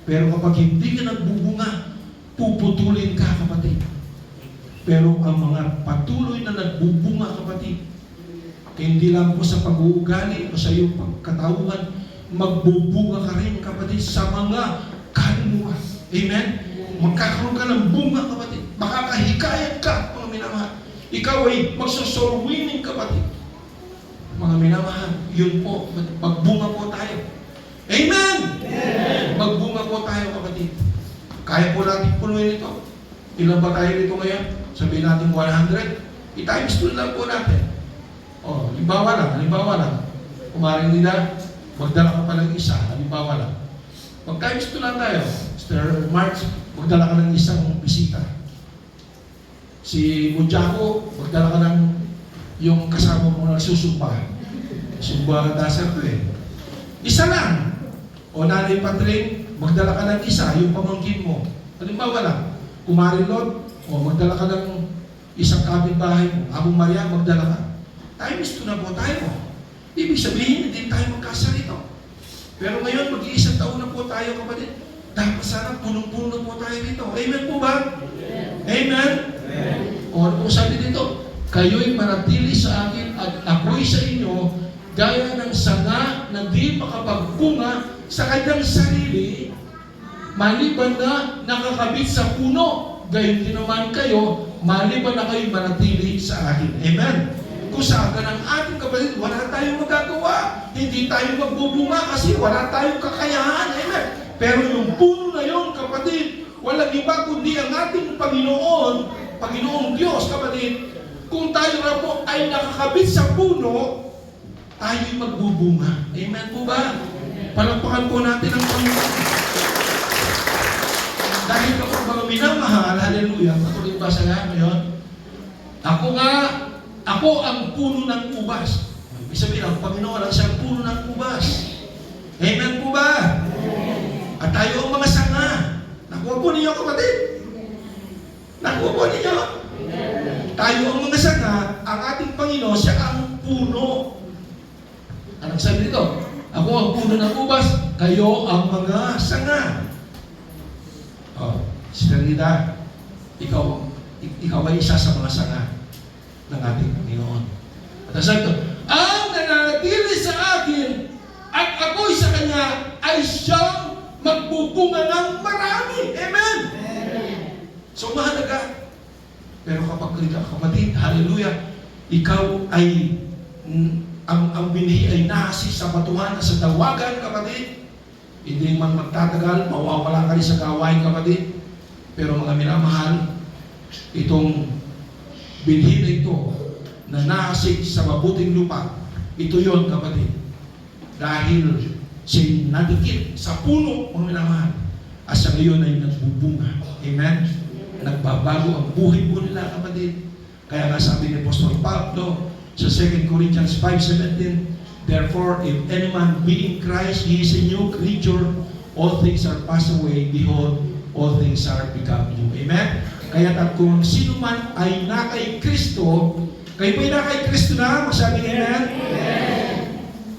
Pero kapag hindi ka nagbubunga, puputulin ka, kapatid. Pero ang mga patuloy na nagbubunga, kapatid, hindi lang po sa pag-uugali o sa iyong pagkatauhan, magbubunga ka rin, kapatid, sa mga kaluluwa. Amen? Magkakaroon ka ng bunga, kapatid. Makakahikayat ka, mga minamahal. Ikaw ay magsusorwining, kapatid. Mga minamahal, yun po, magbunga po tayo. Amen! Amen! Magbunga po tayo, kapatid. Kaya po natin punuin ito. Ilan ba tayo dito ngayon? Sabihin natin 100. I-times 2 lang po natin. Halimbawa lang. Kumarin nila, magdala ka pa ng isa, halimbawa lang. Mag-times 2 lang tayo. Mr. March, magdala ka ng isang bisita. Si Mujako, magdala ka ng yung kasama mo na susumbahan. Sumbahan dasar ko Isa lang. O Nanay Patring, magdala ka ng isa, yung pamangkin mo. Halimbawa lang, Kumarin Lord, magdala ka ng isang kapitbahay mo. Abong Maria, magdala ka. Times 2 na po tayo. Ibig sabihin, hindi tayo magkasarito. Pero ngayon, mag-iisang taon na po tayo, kapatid. Dapat sana punong-puno na po tayo dito. Amen po ba? Amen? Amen. O ano po sabi dito? Kayo'y manatili sa akin at ako'y sa inyo, gaya ng sanga na di makapagpunga sa kanyang sarili, maliban na nakakabit sa puno. Gayon din naman kayo, maliban na kayo manatili sa akin. Amen. Kung saan ng ating kapatid, wala tayong magagawa. Hindi tayo magbubunga kasi wala tayong kakayahan. Amen. Pero yung puno na yun, kapatid, walang iba kundi ang ating Panginoong Diyos, kapatid. Kung tayo na po ay nakakabit sa puno, tayo'y magbubunga. Amen po ba? Palakpakan po natin ang Panginoon. Dahil kapag mga minamahal, hallelujah, patuloy ba sa nga ngayon? Ako ang puno ng ubas. Ibig sabihin, ang Panginoon ang siyang puno ng ubas. Amen po ba? At tayo ang mga sanga. Nakuha po ninyo, kapatid? Nakuha po ninyo? Tayo ang mga sanga, ang ating Panginoon, siya ang puno. Anong sabi dito? Ako ang puno ng ubas, kayo ang mga sanga. Sister Rita, ikaw ay isa sa mga sanga ng ating Panginoon. At ang sabi ito, ang nananatili sa akin at ako'y sa Kanya ay siyang magbubunga ng marami. Amen! So mahalaga. Pero kapatid, hallelujah, ikaw ay, ang binhi ay nasi sa batuhan, sa dawagan, kapatid. Hindi man magtatagal, mawawala ka rin sa gawain, kapatid. Pero mga minamahal, itong binhi na ito, na nahasik sa mabuting lupa, ito yon, kapatid. Dahil siya'y nadikit sa puno, mga minamahal, at sa ngayon ay nagbubunga. Amen? Nagbabago ang buhay po nila, kapatid. Kaya nga sabi ni Apostol Pablo sa 2 Corinthians 5:17, therefore, if any man be in Christ, he is a new creature. All things are passed away. Behold, all things are become new. Amen? Kaya at kung sino man ay na kay Kristo, kayo ba'y na kay Kristo na? Masabi amen?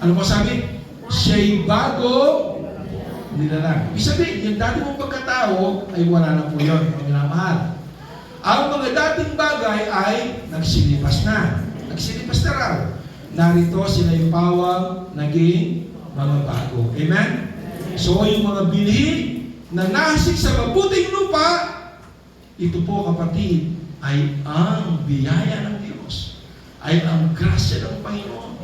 Ano mo sabi? Siya'y bago nilalang. Ibig sabihin, yung dati mong pagkatao ay wala na po yun. Ang minamahal. Ang mga dating bagay ay nagsilipas na. Nagsilipas na raw. Narito sila yung pawang naging mga bago. Amen? So yung mga binhi na nasik sa mabuting lupa, ito po, kapatid, ay ang biyaya ng Diyos. Ay ang grasya ng Panginoon.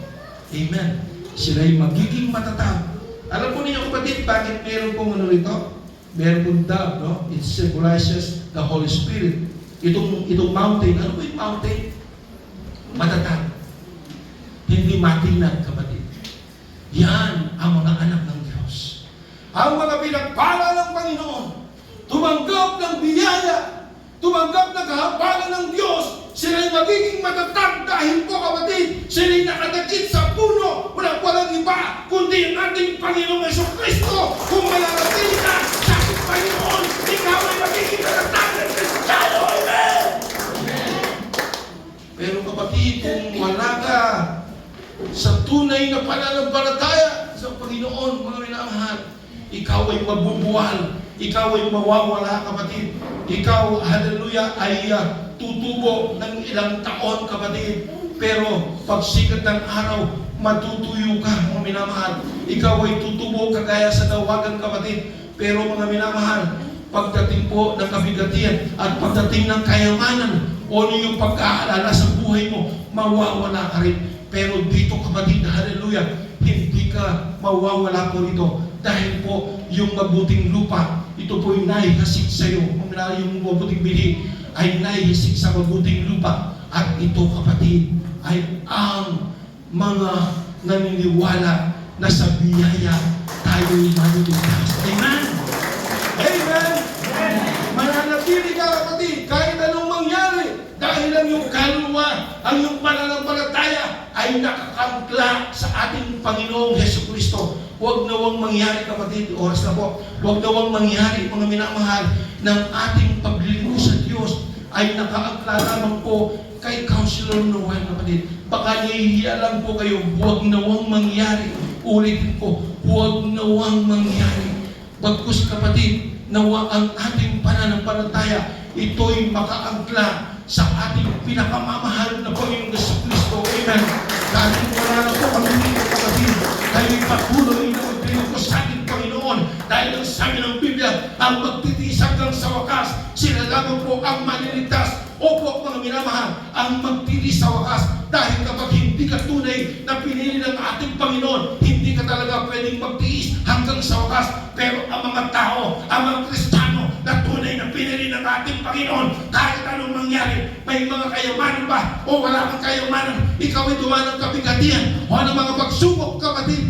Amen. Sila'y magiging matatag. Alam po ninyo, kapatid, bakit meron pong ano rito? Meron pong dove, no? It symbolizes the Holy Spirit. Itong mountain, ano po yung mountain? Matatag. Hindi matinag, kapatid. Yan ang mga anak ng Diyos. Ang mga pinagpala ng Panginoon, tumanggap ng biyaya, tumanggap ng kahabagan ng Diyos, sila'y magiging matatag dahil po, kapatid, sila'y nakadakit sa puno, walang iba, kundi ang ating Panginoong Jesucristo. Kung mananatili ka sa ating Panginoon, ikaw ay magiging matatag ng Kristiyano. Amen! Pero kapatid, kung wala ka sa tunay na pananampalataya sa Panginoon, mga minamahal, ikaw ay mabubuwal, ikaw ay mawawala, kapatid. Ikaw, hallelujah, ay tutubo ng ilang taon, kapatid. Pero pagsikat ng araw, matutuyo ka, mga minamahal. Ikaw ay tutubo kagaya sa dawagan, kapatid. Pero mga minamahal, pagdating po ng kabigatian at pagdating ng kayamanan, o ano yung pagkaalala sa buhay mo, mawawala ka rin. Pero dito, kapatid, hallelujah, hindi ka mawawala po rito. Dahil po, yung mabuting lupa, ito po yung naihasik sa iyo. Yung mabuting binhi ay naihasik sa mabuting lupa. At ito, kapatid, ay ang mga naniniwala na sa biyaya tayo'y maniligtas. Amen! Amen! Mananatili ka, kapatid, kahit anong mangyari. Dahil ang iyong kaluluwa, ang iyong pananampalataya ay nakakangkla sa ating Panginoong Jesucristo. Huwag nawang mangyari, kapatid, oras na po, huwag nawang mangyari, mga minamahal, ng ating paglilingkod sa Diyos ay nakaangkla lamang po kay Counselor Noel, kapatid. Baka nahihiya lang po kayo, huwag nawang mangyari. Ulitin ko, huwag nawang mangyari. Bagkus, kapatid, nawa ang ating pananampalataya, ito'y makaangkla sa ating pinakamamahal na Panginoong Jesucristo. Amen. Dahil wala na po kami po ang maliligtas. Opo, mga minamahal, ang magtiis sa wakas. Dahil kapag hindi ka tunay na pinili ng ating Panginoon, hindi ka talaga pwedeng magtiis hanggang sa wakas. Pero ang mga tao, ang mga Kristiyano na tunay na pinili ng ating Panginoon, kahit anong mangyari, may mga kayamanan ba o wala kang kayamanan, ikaw ay dumaan ng kabigatian o ng mga pagsubok, kapatid,